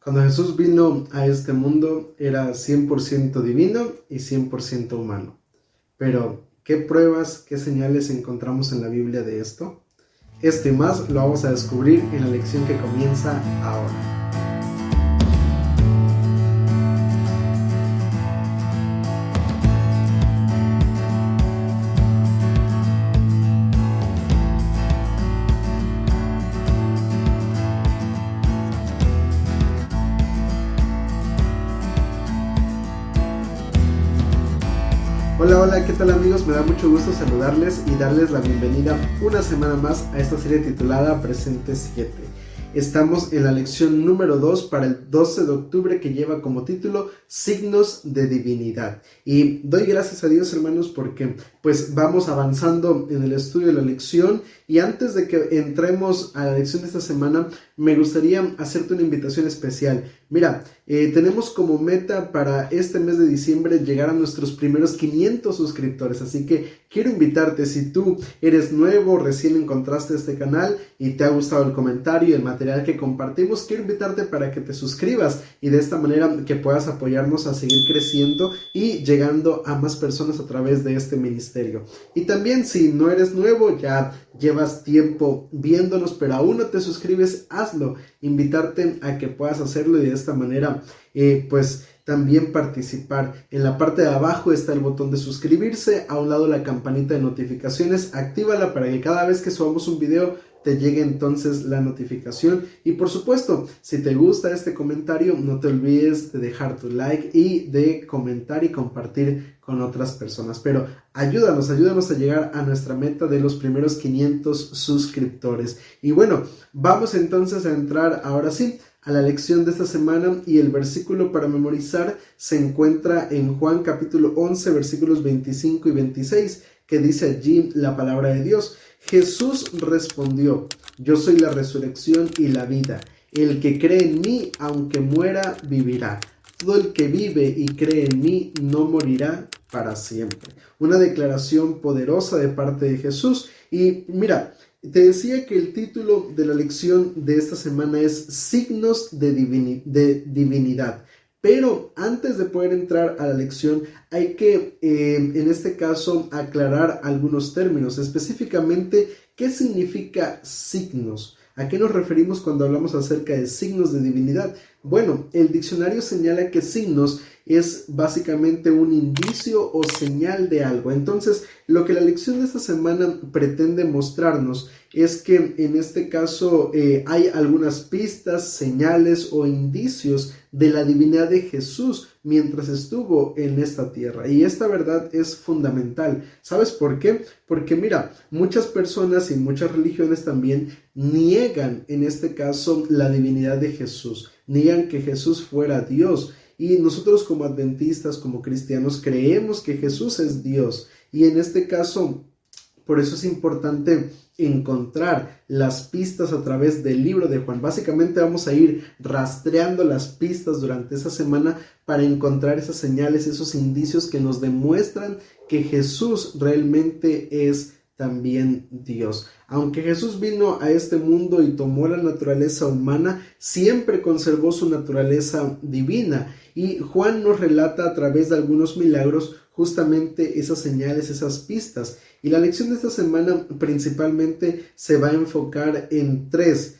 Cuando Jesús vino a este mundo era 100% divino y 100% humano. Pero, ¿qué pruebas, qué señales encontramos en la Biblia de esto? Esto y más lo vamos a descubrir en la lección que comienza ahora. Hola, ¿qué tal amigos? Me da mucho gusto saludarles y darles la bienvenida una semana más a esta serie titulada Presente 7. Estamos en la lección número 2 para el 12 de octubre que lleva como título Signos de Divinidad. Y doy gracias a Dios, hermanos, porque pues vamos avanzando en el estudio de la lección. Y antes de que entremos a la lección de esta semana, me gustaría hacerte una invitación especial. Mira, tenemos como meta para este mes de diciembre llegar a nuestros primeros 500 suscriptores, así que quiero invitarte, si tú eres nuevo, recién encontraste este canal y te ha gustado el comentario y el material que compartimos, quiero invitarte para que te suscribas y de esta manera que puedas apoyarnos a seguir creciendo y llegando a más personas a través de este ministerio. Y también si no eres nuevo, ya llevas tiempo viéndonos, pero aún no te suscribes, hazlo. Invitarte a que puedas hacerlo y de esta manera pues también participar. En la parte de abajo está el botón de suscribirse, a un lado la campanita de notificaciones, actívala para que cada vez que subamos un video te llegue entonces la notificación. Y por supuesto, si te gusta este comentario, no te olvides de dejar tu like y de comentar y compartir con otras personas. Pero ayúdanos a llegar a nuestra meta de los primeros 500 suscriptores. Y bueno, vamos entonces a entrar ahora sí a la lección de esta semana, y el versículo para memorizar se encuentra en Juan capítulo 11 versículos 25 y 26, que dice allí la palabra de Dios. Jesús respondió: yo soy la resurrección y la vida. El que cree en mí, aunque muera, vivirá. Todo el que vive y cree en mí no morirá para siempre. Una declaración poderosa de parte de Jesús. Y mira, te decía que el título de la lección de esta semana es Signos de Divinidad. Pero antes de poder entrar a la lección, hay que, en este caso, aclarar algunos términos. Específicamente, ¿qué significa signos? ¿A qué nos referimos cuando hablamos acerca de signos de divinidad? Bueno, el diccionario señala que signos es básicamente un indicio o señal de algo. Entonces, lo que la lección de esta semana pretende mostrarnos es que en este caso hay algunas pistas, señales o indicios de la divinidad de Jesús mientras estuvo en esta tierra. Y esta verdad es fundamental. ¿Sabes por qué? Porque mira, muchas personas y muchas religiones también niegan en este caso la divinidad de Jesús. Niegan que Jesús fuera Dios. Y nosotros como adventistas, como cristianos, creemos que Jesús es Dios. Y en este caso, por eso es importante encontrar las pistas a través del libro de Juan. Básicamente vamos a ir rastreando las pistas durante esa semana para encontrar esas señales, esos indicios que nos demuestran que Jesús realmente es también Dios. Aunque Jesús vino a este mundo y tomó la naturaleza humana, siempre conservó su naturaleza divina. Y Juan nos relata a través de algunos milagros justamente esas señales, esas pistas. Y la lección de esta semana principalmente se va a enfocar en tres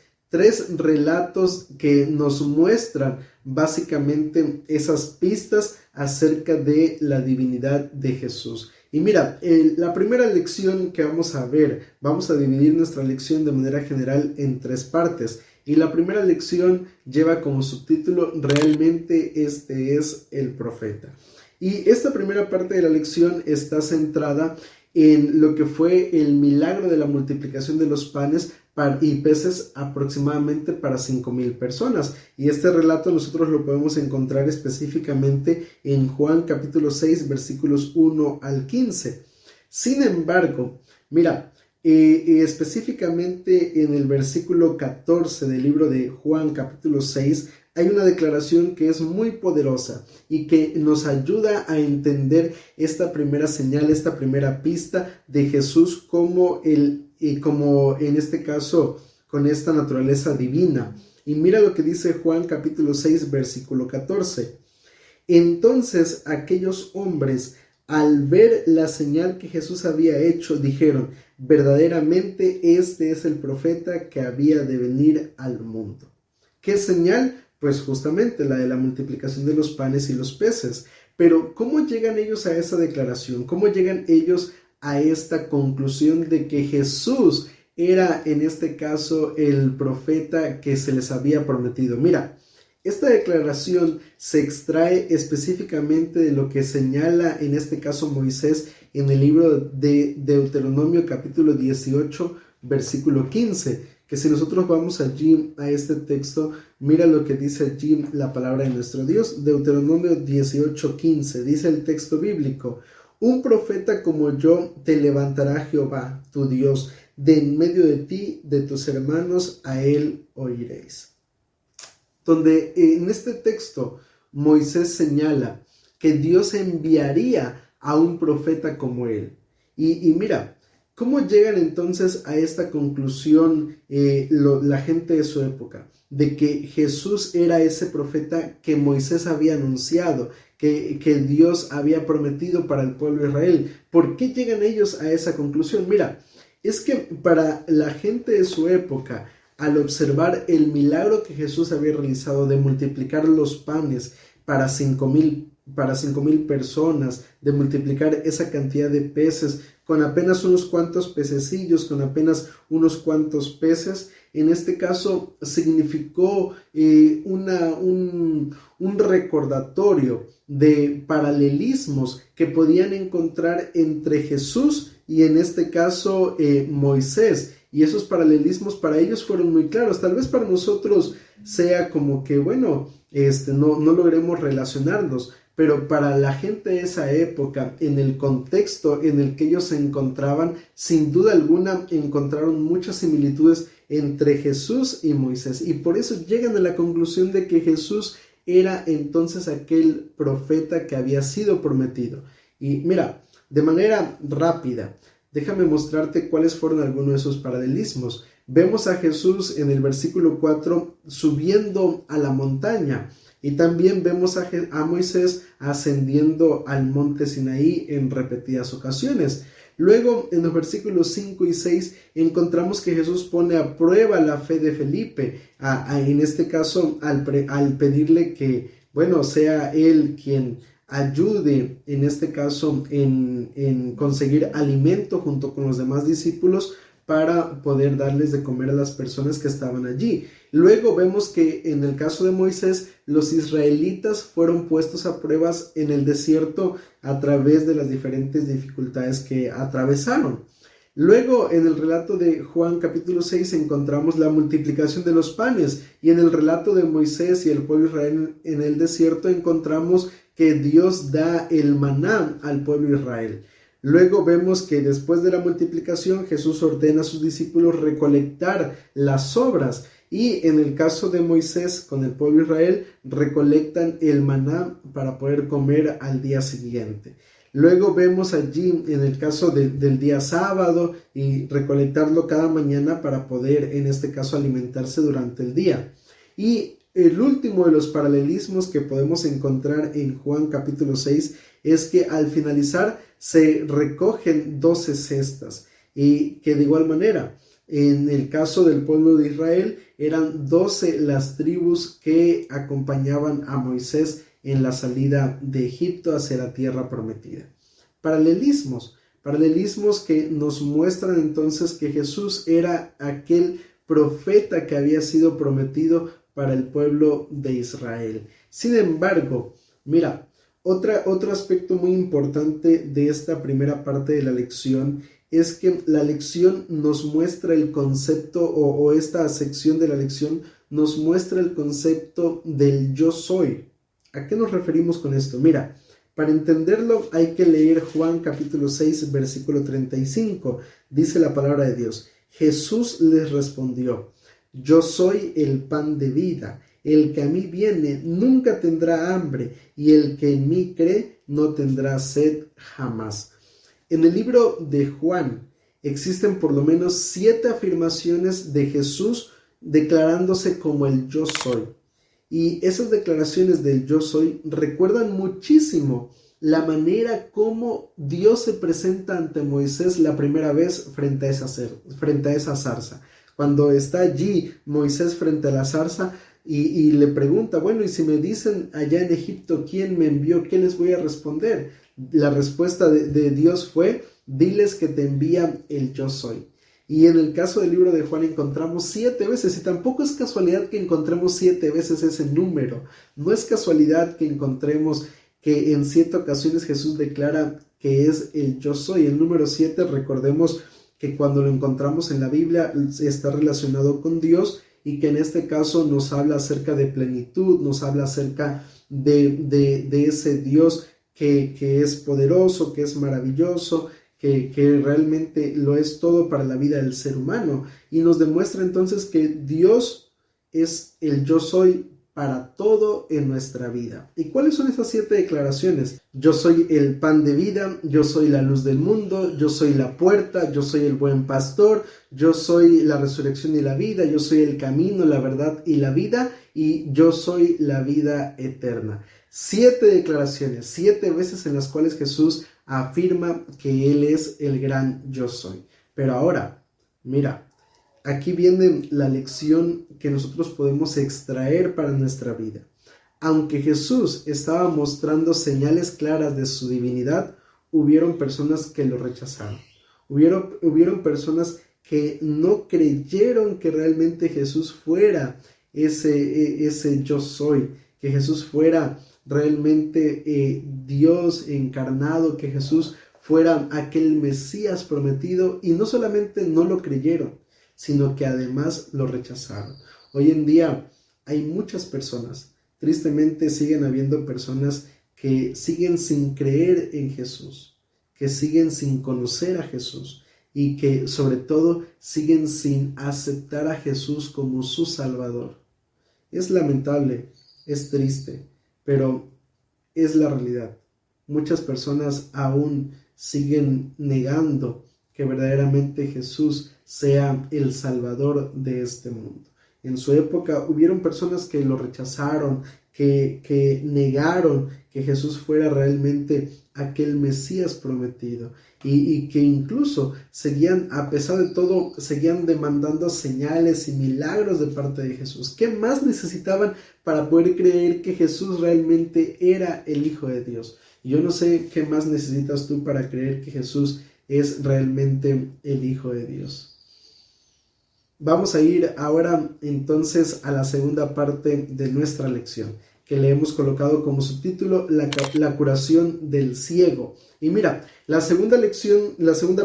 relatos que nos muestran básicamente esas pistas acerca de la divinidad de Jesús. Y mira, la primera lección que vamos a ver, vamos a dividir nuestra lección de manera general en tres partes. Y la primera lección lleva como subtítulo Realmente este es el profeta. Y esta primera parte de la lección está centrada en lo que fue el milagro de la multiplicación de los panes y peces aproximadamente para 5,000 personas. Y este relato nosotros lo podemos encontrar específicamente en Juan capítulo 6 versículos 1 al 15. Sin embargo, mira, específicamente en el versículo 14 del libro de Juan capítulo 6 hay una declaración que es muy poderosa y que nos ayuda a entender esta primera señal, esta primera pista de Jesús como en este caso con esta naturaleza divina. Y mira lo que dice Juan capítulo 6, versículo 14. Entonces aquellos hombres, al ver la señal que Jesús había hecho, dijeron: verdaderamente este es el profeta que había de venir al mundo. ¿Qué señal? Pues justamente la de la multiplicación de los panes y los peces. Pero ¿cómo llegan ellos a esa declaración? ¿Cómo llegan ellos a esta conclusión de que Jesús era en este caso el profeta que se les había prometido? Mira, esta declaración se extrae específicamente de lo que señala en este caso Moisés en el libro de Deuteronomio capítulo 18 versículo 15, que si nosotros vamos allí a este texto, mira lo que dice allí la palabra de nuestro Dios. Deuteronomio 18:15, dice el texto bíblico: un profeta como yo te levantará Jehová, tu Dios, de en medio de ti, de tus hermanos, a él oiréis. Donde en este texto Moisés señala que Dios enviaría a un profeta como él. Y mira, ¿cómo llegan entonces a esta conclusión la gente de su época? De que Jesús era ese profeta que Moisés había anunciado, que Dios había prometido para el pueblo de Israel. ¿Por qué llegan ellos a esa conclusión? Mira, es que para la gente de su época, al observar el milagro que Jesús había realizado de multiplicar los panes para 5,000 personas, de multiplicar esa cantidad de peces con apenas unos cuantos pececillos, con apenas unos cuantos peces, en este caso significó un recordatorio de paralelismos que podían encontrar entre Jesús y en este caso Moisés. Y esos paralelismos para ellos fueron muy claros. Tal vez para nosotros sea como que, bueno, no logremos relacionarnos, pero para la gente de esa época, en el contexto en el que ellos se encontraban, sin duda alguna encontraron muchas similitudes entre Jesús y Moisés. Y por eso llegan a la conclusión de que Jesús era entonces aquel profeta que había sido prometido. Y mira, de manera rápida, déjame mostrarte cuáles fueron algunos de esos paralelismos. Vemos a Jesús en el versículo 4 subiendo a la montaña y también vemos a Moisés ascendiendo al monte Sinaí en repetidas ocasiones. Luego en los versículos 5 y 6 encontramos que Jesús pone a prueba la fe de Felipe, en este caso al pedirle que, bueno, sea él quien ayude en este caso en conseguir alimento junto con los demás discípulos para poder darles de comer a las personas que estaban allí. Luego vemos que en el caso de Moisés, los israelitas fueron puestos a pruebas en el desierto a través de las diferentes dificultades que atravesaron. Luego, en el relato de Juan capítulo 6 encontramos la multiplicación de los panes, y en el relato de Moisés y el pueblo de Israel en el desierto encontramos que Dios da el maná al pueblo de Israel. Luego vemos que después de la multiplicación Jesús ordena a sus discípulos recolectar las sobras, y en el caso de Moisés con el pueblo de Israel recolectan el maná para poder comer al día siguiente. Luego vemos allí en el caso del día sábado y recolectarlo cada mañana para poder en este caso alimentarse durante el día. Y el último de los paralelismos que podemos encontrar en Juan capítulo 6 es que al finalizar se recogen 12 cestas, y que de igual manera en el caso del pueblo de Israel eran 12 las tribus que acompañaban a Moisés en la salida de Egipto hacia la tierra prometida. Paralelismos que nos muestran entonces que Jesús era aquel profeta que había sido prometido para el pueblo de Israel. Sin embargo, mira, otro aspecto muy importante de esta primera parte de la lección es que la lección nos muestra el concepto, o esta sección de la lección nos muestra el concepto del yo soy. ¿A qué nos referimos con esto? Mira, para entenderlo hay que leer Juan capítulo 6, versículo 35. Dice la palabra de Dios: Jesús les respondió: yo soy el pan de vida. El que a mí viene nunca tendrá hambre, y el que en mí cree no tendrá sed jamás. En el libro de Juan existen por lo menos 7 afirmaciones de Jesús declarándose como el yo soy. Y esas declaraciones del yo soy recuerdan muchísimo la manera como Dios se presenta ante Moisés la primera vez frente a esa zarza. Cuando está allí Moisés frente a la zarza y le pregunta, bueno, y si me dicen allá en Egipto quién me envió, ¿qué les voy a responder? La respuesta de Dios fue, diles que te envía el yo soy. Y en el caso del libro de Juan encontramos 7 veces, y tampoco es casualidad que encontremos 7 veces ese número. No es casualidad que encontremos que en 7 ocasiones Jesús declara que es el yo soy. El número 7, recordemos que cuando lo encontramos en la Biblia está relacionado con Dios y que en este caso nos habla acerca de plenitud, nos habla acerca de ese Dios que es poderoso, que es maravilloso, que realmente lo es todo para la vida del ser humano, y nos demuestra entonces que Dios es el yo soy para todo en nuestra vida. ¿Y cuáles son esas 7 declaraciones? Yo soy el pan de vida, yo soy la luz del mundo, yo soy la puerta, yo soy el buen pastor, yo soy la resurrección y la vida, yo soy el camino, la verdad y la vida, y yo soy la vida eterna. 7 declaraciones, 7 veces en las cuales Jesús afirma que Él es el gran yo soy. Pero ahora, mira, aquí viene la lección que nosotros podemos extraer para nuestra vida. Aunque Jesús estaba mostrando señales claras de su divinidad, hubieron personas que lo rechazaron. Hubieron personas que no creyeron que realmente Jesús fuera ese yo soy, que Jesús fuera realmente Dios encarnado, que Jesús fuera aquel Mesías prometido, y no solamente no lo creyeron, sino que además lo rechazaron. Hoy en día hay muchas personas, tristemente siguen habiendo personas que siguen sin creer en Jesús, que siguen sin conocer a Jesús y que sobre todo siguen sin aceptar a Jesús como su Salvador. Es lamentable, es triste, pero es la realidad. Muchas personas aún siguen negando que verdaderamente Jesús sea el Salvador de este mundo. En su época hubieron personas que lo rechazaron, que negaron que Jesús fuera realmente aquel Mesías prometido, y que incluso seguían, a pesar de todo, seguían demandando señales y milagros de parte de Jesús. ¿Qué más necesitaban para poder creer que Jesús realmente era el Hijo de Dios? Yo no sé qué más necesitas tú para creer que Jesús es realmente el Hijo de Dios. Vamos a ir ahora entonces a la segunda parte de nuestra lección, que le hemos colocado como subtítulo la curación del ciego. Y mira, la segunda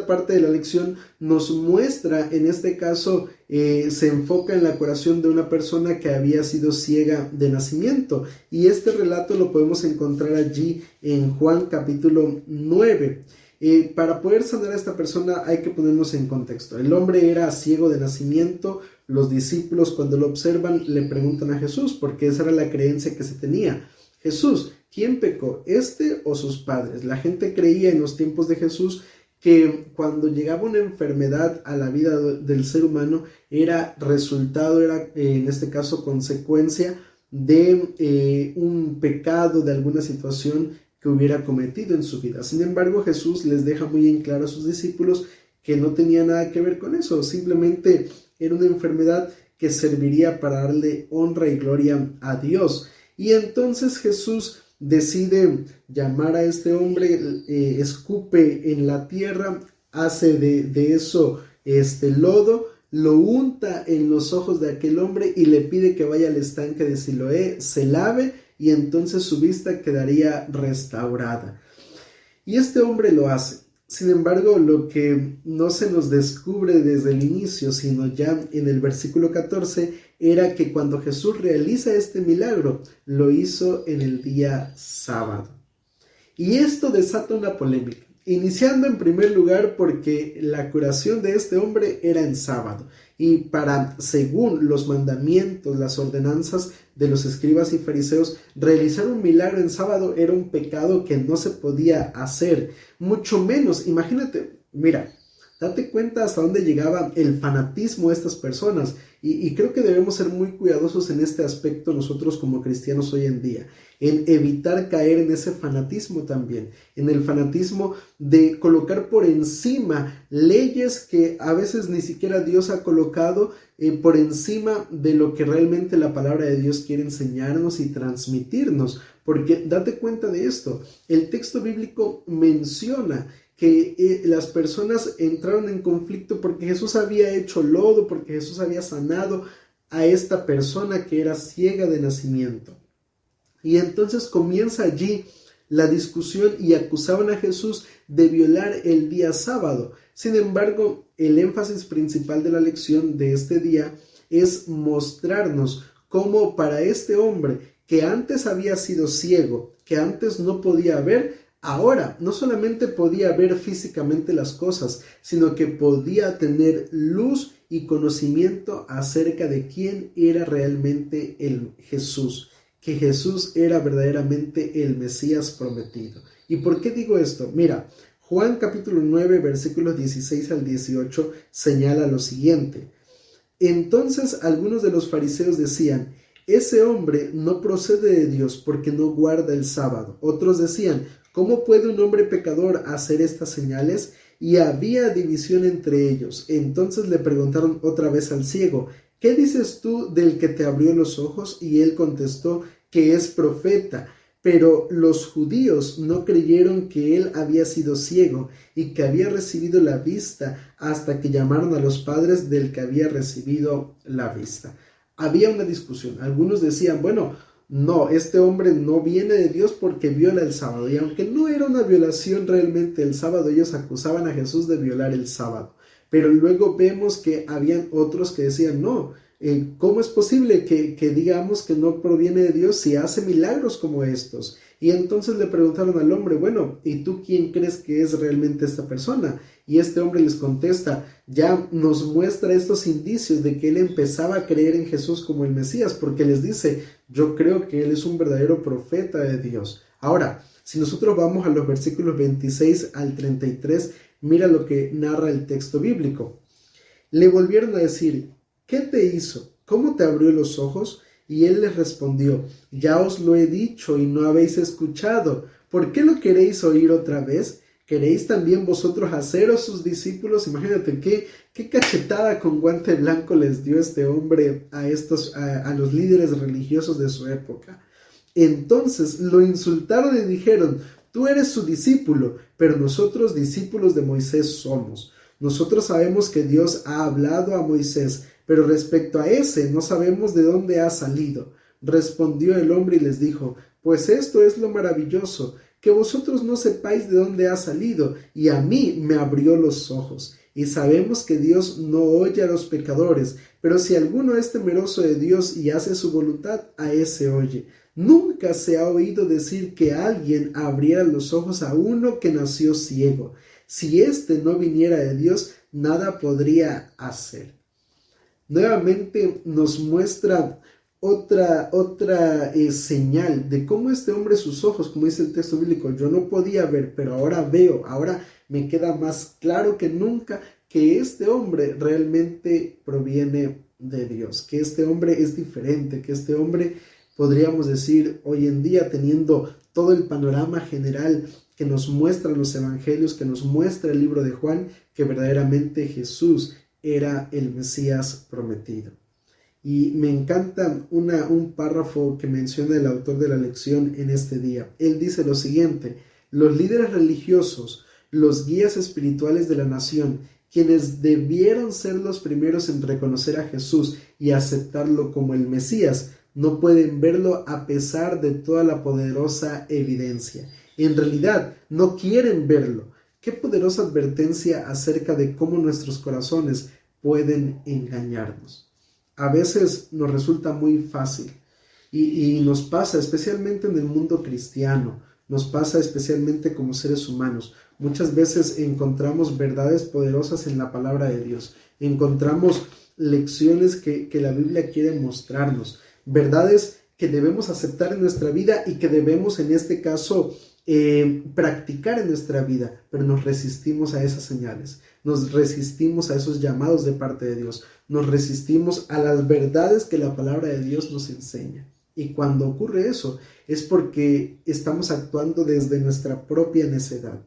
parte de la lección nos muestra, en este caso, se enfoca en la curación de una persona que había sido ciega de nacimiento. Y este relato lo podemos encontrar allí en Juan capítulo 9. Para poder sanar a esta persona hay que ponernos en contexto. El hombre era ciego de nacimiento. Los discípulos, cuando lo observan, le preguntan a Jesús, porque esa era la creencia que se tenía. Jesús, ¿quién pecó, este o sus padres? La gente creía en los tiempos de Jesús que cuando llegaba una enfermedad a la vida del ser humano era resultado, era en este caso consecuencia de un pecado, de alguna situación que hubiera cometido en su vida. Sin embargo, Jesús les deja muy en claro a sus discípulos que no tenía nada que ver con eso, simplemente era una enfermedad que serviría para darle honra y gloria a Dios. Y entonces Jesús decide llamar a este hombre, escupe en la tierra, hace de eso lodo, lo unta en los ojos de aquel hombre y le pide que vaya al estanque de Siloé, se lave, y entonces su vista quedaría restaurada. Y este hombre lo hace. Sin embargo, lo que no se nos descubre desde el inicio, sino ya en el versículo 14, era que cuando Jesús realiza este milagro, lo hizo en el día sábado. Y esto desata una polémica, iniciando en primer lugar porque la curación de este hombre era en sábado. Y según los mandamientos, las ordenanzas de los escribas y fariseos, realizar un milagro en sábado era un pecado que no se podía hacer. Mucho menos, imagínate, mira, date cuenta hasta dónde llegaba el fanatismo de estas personas. Y creo que debemos ser muy cuidadosos en este aspecto nosotros como cristianos hoy en día, en evitar caer en ese fanatismo también, en el fanatismo de colocar por encima leyes que a veces ni siquiera Dios ha colocado por encima de lo que realmente la palabra de Dios quiere enseñarnos y transmitirnos. Porque date cuenta de esto, el texto bíblico menciona que las personas entraron en conflicto porque Jesús había hecho lodo, porque Jesús había sanado a esta persona que era ciega de nacimiento. Y entonces comienza allí la discusión y acusaban a Jesús de violar el día sábado. Sin embargo, el énfasis principal de la lección de este día es mostrarnos cómo para este hombre que antes había sido ciego, que antes no podía ver, ahora no solamente podía ver físicamente las cosas, sino que podía tener luz y conocimiento acerca de quién era realmente el Jesús, que Jesús era verdaderamente el Mesías prometido. ¿Y por qué digo esto? Mira, Juan capítulo 9, versículos 16 al 18 señala lo siguiente. Entonces algunos de los fariseos decían: ese hombre no procede de Dios porque no guarda el sábado. Otros decían: ¿cómo puede un hombre pecador hacer estas señales? Y había división entre ellos. Entonces le preguntaron otra vez al ciego: ¿qué dices tú del que te abrió los ojos? Y él contestó que es profeta. Pero los judíos no creyeron que él había sido ciego y que había recibido la vista hasta que llamaron a los padres del que había recibido la vista. Había una discusión. Algunos decían, bueno, no, este hombre no viene de Dios porque viola el sábado. Y aunque no era una violación realmente el sábado, ellos acusaban a Jesús de violar el sábado. Pero luego vemos que habían otros que decían, no, ¿cómo es posible que digamos que no proviene de Dios si hace milagros como estos? Y entonces le preguntaron al hombre, bueno, ¿y tú quién crees que es realmente esta persona? Y este hombre les contesta, ya nos muestra estos indicios de que él empezaba a creer en Jesús como el Mesías, porque les dice, yo creo que él es un verdadero profeta de Dios. Ahora, si nosotros vamos a los versículos 26 al 33, mira lo que narra el texto bíblico. Le volvieron a decir, ¿qué te hizo? ¿Cómo te abrió los ojos? Y él les respondió, ya os lo he dicho y no habéis escuchado. ¿Por qué lo queréis oír otra vez? ¿Queréis también vosotros haceros sus discípulos? Imagínate qué cachetada con guante blanco les dio este hombre a los líderes religiosos de su época. Entonces lo insultaron y dijeron, tú eres su discípulo, pero nosotros discípulos de Moisés somos. Nosotros sabemos que Dios ha hablado a Moisés, pero respecto a ese no sabemos de dónde ha salido. Respondió el hombre y les dijo, pues esto es lo maravilloso, que vosotros no sepáis de dónde ha salido, y a mí me abrió los ojos. Y sabemos que Dios no oye a los pecadores, pero si alguno es temeroso de Dios y hace su voluntad, a ese oye. Nunca se ha oído decir que alguien abriera los ojos a uno que nació ciego. Si éste no viniera de Dios, nada podría hacer. Nuevamente nos muestra otra señal de cómo este hombre, sus ojos, como dice el texto bíblico, yo no podía ver, pero ahora veo, ahora me queda más claro que nunca que este hombre realmente proviene de Dios, que este hombre es diferente, que este hombre, podríamos decir, hoy en día, teniendo todo el panorama general que nos muestran los evangelios, que nos muestra el libro de Juan, que verdaderamente Jesús era el Mesías prometido. Y me encanta un párrafo que menciona el autor de la lección en este día. Él dice lo siguiente, los líderes religiosos, los guías espirituales de la nación, quienes debieron ser los primeros en reconocer a Jesús y aceptarlo como el Mesías, no pueden verlo a pesar de toda la poderosa evidencia. En realidad, no quieren verlo. Qué poderosa advertencia acerca de cómo nuestros corazones pueden engañarnos. A veces nos resulta muy fácil y nos pasa especialmente en el mundo cristiano, nos pasa especialmente como seres humanos. Muchas veces encontramos verdades poderosas en la palabra de Dios, encontramos lecciones que la Biblia quiere mostrarnos, verdades que debemos aceptar en nuestra vida y que debemos en este caso practicar en nuestra vida, pero nos resistimos a esas señales, nos resistimos a esos llamados de parte de Dios, nos resistimos a las verdades que la palabra de Dios nos enseña. Y cuando ocurre eso es porque estamos actuando desde nuestra propia necedad,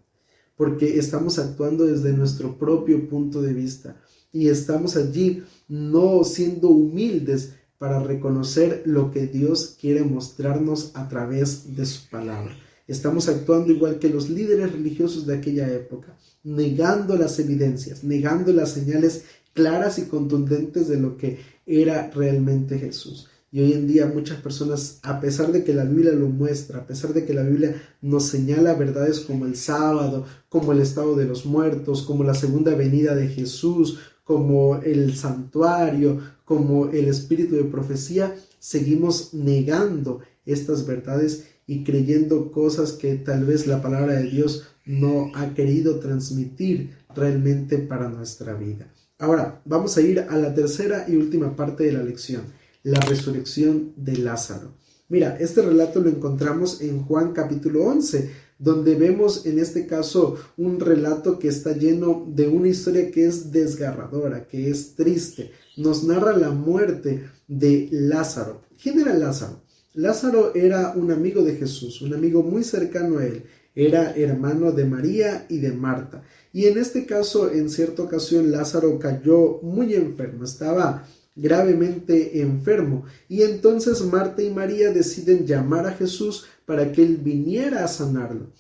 porque estamos actuando desde nuestro propio punto de vista y estamos allí no siendo humildes para reconocer lo que Dios quiere mostrarnos a través de su palabra. Estamos actuando igual que los líderes religiosos de aquella época, negando las evidencias, negando las señales claras y contundentes de lo que era realmente Jesús. Y hoy en día muchas personas, a pesar de que la Biblia lo muestra, a pesar de que la Biblia nos señala verdades como el sábado, como el estado de los muertos, como la segunda venida de Jesús, como el santuario, como el espíritu de profecía, seguimos negando estas verdades y creyendo cosas que tal vez la palabra de Dios no ha querido transmitir realmente para nuestra vida. Ahora, vamos a ir a la tercera y última parte de la lección, la resurrección de Lázaro. Mira, este relato lo encontramos en Juan capítulo 11, donde vemos en este caso un relato que está lleno de una historia que es desgarradora, que es triste. Nos narra la muerte de Lázaro. ¿Quién era Lázaro? Lázaro era un amigo de Jesús, un amigo muy cercano a él. Era hermano de María y de Marta. Y en este caso, en cierta ocasión, Lázaro cayó muy enfermo, estaba gravemente enfermo. Y entonces Marta y María deciden llamar a Jesús para que él viniera a sanarlo.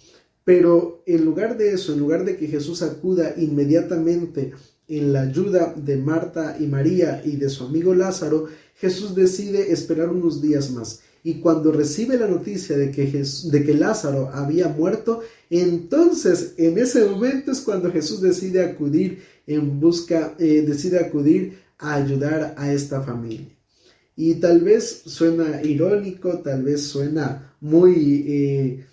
Pero en lugar de eso, en lugar de que Jesús acuda inmediatamente en la ayuda de Marta y María y de su amigo Lázaro, Jesús decide esperar unos días más. Y cuando recibe la noticia de que Lázaro había muerto, entonces en ese momento es cuando Jesús decide acudir a ayudar a esta familia. Y tal vez suena irónico, tal vez suena muy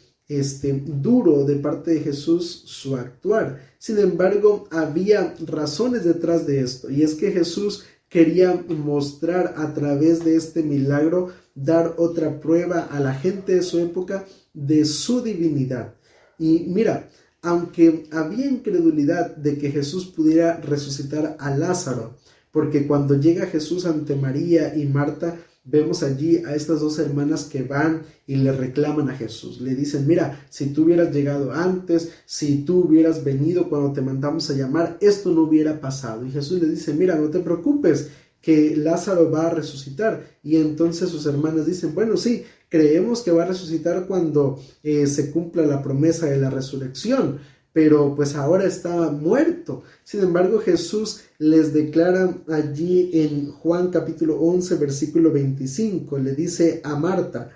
duro de parte de Jesús su actuar. Sin embargo, había razones detrás de esto, y es que Jesús quería mostrar a través de este milagro, dar otra prueba a la gente de su época de su divinidad. Y mira, aunque había incredulidad de que Jesús pudiera resucitar a Lázaro, porque cuando llega Jesús ante María y Marta, vemos allí a estas dos hermanas que van y le reclaman a Jesús. Le dicen, mira, si tú hubieras llegado antes, si tú hubieras venido cuando te mandamos a llamar, esto no hubiera pasado. Y Jesús le dice, mira, no te preocupes, que Lázaro va a resucitar. Y entonces sus hermanas dicen, bueno, sí, creemos que va a resucitar cuando se cumpla la promesa de la resurrección, pero pues ahora está muerto. Sin embargo, Jesús les declara allí en Juan capítulo 11, versículo 25, le dice a Marta,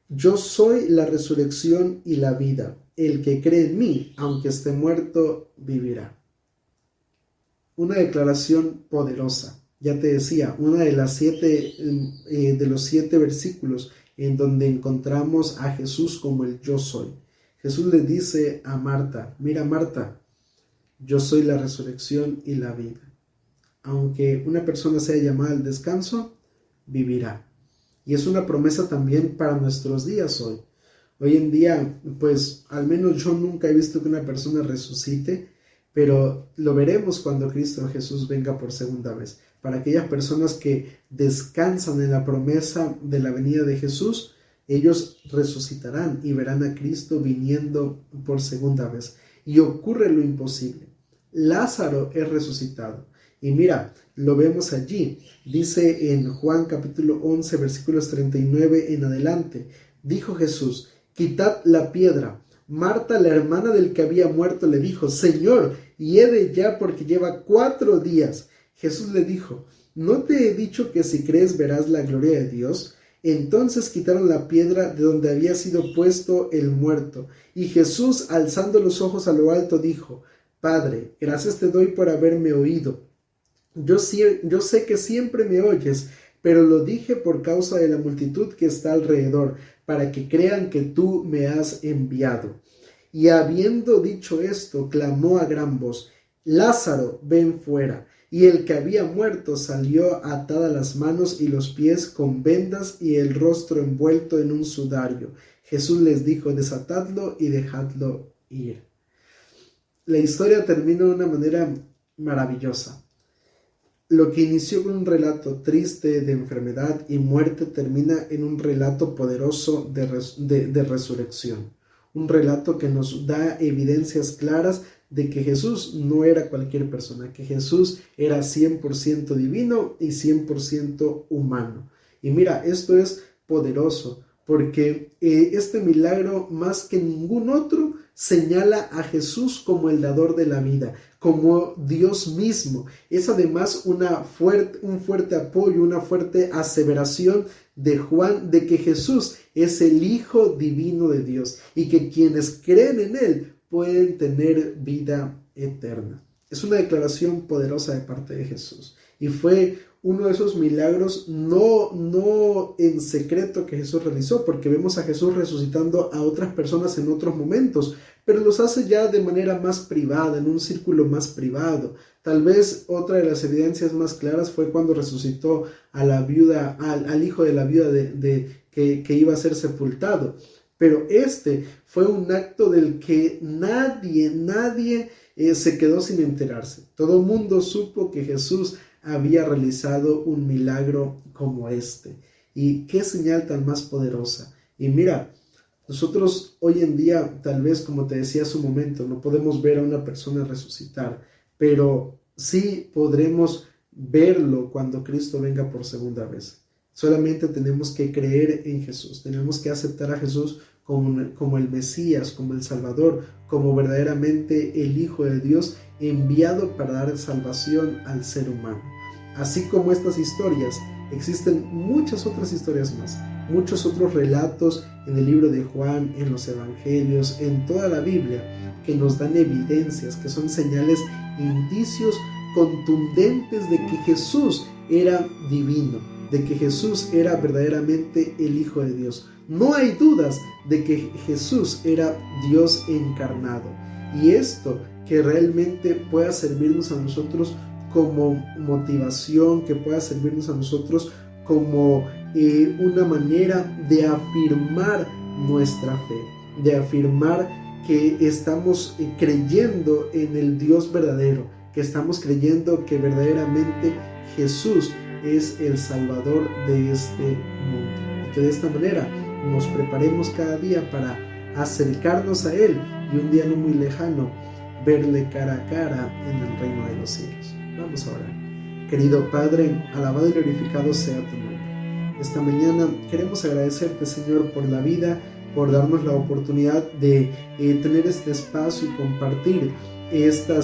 yo soy la resurrección y la vida. El que cree en mí, aunque esté muerto, vivirá. Una declaración poderosa. Ya te decía, una de las de los 7 versículos en donde encontramos a Jesús como el yo soy. Jesús le dice a Marta, mira Marta, yo soy la resurrección y la vida. Aunque una persona sea llamada al descanso, vivirá. Y es una promesa también para nuestros días hoy. Hoy en día, pues al menos yo nunca he visto que una persona resucite, pero lo veremos cuando Cristo Jesús venga por segunda vez. Para aquellas personas que descansan en la promesa de la venida de Jesús, ellos resucitarán y verán a Cristo viniendo por segunda vez. Y ocurre lo imposible. Lázaro es resucitado. Y mira, lo vemos allí. Dice en Juan capítulo 11, versículos 39 en adelante. Dijo Jesús, quitad la piedra. Marta, la hermana del que había muerto, le dijo, Señor, hiede ya porque lleva 4 días. Jesús le dijo, ¿no te he dicho que si crees verás la gloria de Dios? Entonces quitaron la piedra de donde había sido puesto el muerto. Y Jesús, alzando los ojos a lo alto, dijo, Padre, gracias te doy por haberme oído. Yo sé que siempre me oyes, pero lo dije por causa de la multitud que está alrededor, para que crean que tú me has enviado. Y habiendo dicho esto, clamó a gran voz, Lázaro, ven fuera. y el que había muerto salió atadas las manos y los pies con vendas y el rostro envuelto en un sudario. Jesús les dijo: desatadlo y dejadlo ir. La historia termina de una manera maravillosa. Lo que inició con un relato triste de enfermedad y muerte termina en un relato poderoso de resurrección. Un relato que nos da evidencias claras de que Jesús no era cualquier persona, que Jesús era 100% divino y 100% humano. Y mira, esto es poderoso porque este milagro, más que ningún otro, señala a Jesús como el dador de la vida, como Dios mismo. Es además un fuerte apoyo, una fuerte aseveración de Juan de que Jesús es el Hijo divino de Dios y que quienes creen en Él pueden tener vida eterna. Es una declaración poderosa de parte de Jesús y fue uno de esos milagros no en secreto que Jesús realizó, porque vemos a Jesús resucitando a otras personas en otros momentos, pero los hace ya de manera más privada, en un círculo más privado. Tal vez otra de las evidencias más claras fue cuando resucitó a la viuda, al hijo de la viuda que iba a ser sepultado. Pero este fue un acto del que nadie se quedó sin enterarse. Todo el mundo supo que Jesús había realizado un milagro como este. Y qué señal tan más poderosa. Y mira, nosotros hoy en día, tal vez, como te decía hace un momento, no podemos ver a una persona resucitar, pero sí podremos verlo cuando Cristo venga por segunda vez. Solamente tenemos que creer en Jesús, tenemos que aceptar a Jesús como el Mesías, como el Salvador, como verdaderamente el Hijo de Dios enviado para dar salvación al ser humano. Así como estas historias, existen muchas otras historias más, muchos otros relatos en el libro de Juan, en los evangelios, en toda la Biblia, que nos dan evidencias, que son señales, indicios contundentes de que Jesús era divino, de que Jesús era verdaderamente el Hijo de Dios. No hay dudas de que Jesús era Dios encarnado. Y esto que realmente pueda servirnos a nosotros como motivación, que pueda servirnos a nosotros como una manera de afirmar nuestra fe, de afirmar que estamos creyendo en el Dios verdadero, que estamos creyendo que verdaderamente Jesús es el Salvador de este mundo. Y que de esta manera nos preparemos cada día para acercarnos a Él y un día no muy lejano verle cara a cara en el reino de los cielos. Vamos a orar. Querido Padre, alabado y glorificado sea tu nombre. Esta mañana queremos agradecerte, Señor, por la vida, por darnos la oportunidad de tener este espacio y compartir esta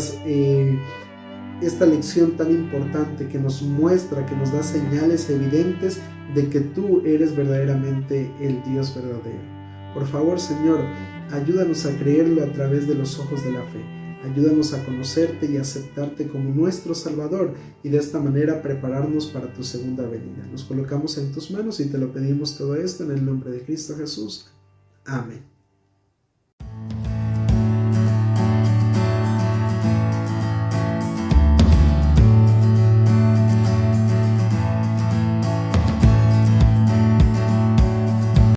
lección tan importante que nos muestra, que nos da señales evidentes de que tú eres verdaderamente el Dios verdadero. Por favor, Señor, ayúdanos a creerlo a través de los ojos de la fe. Ayúdanos a conocerte y aceptarte como nuestro Salvador y de esta manera prepararnos para tu segunda venida. Nos colocamos en tus manos y te lo pedimos todo esto en el nombre de Cristo Jesús. Amén.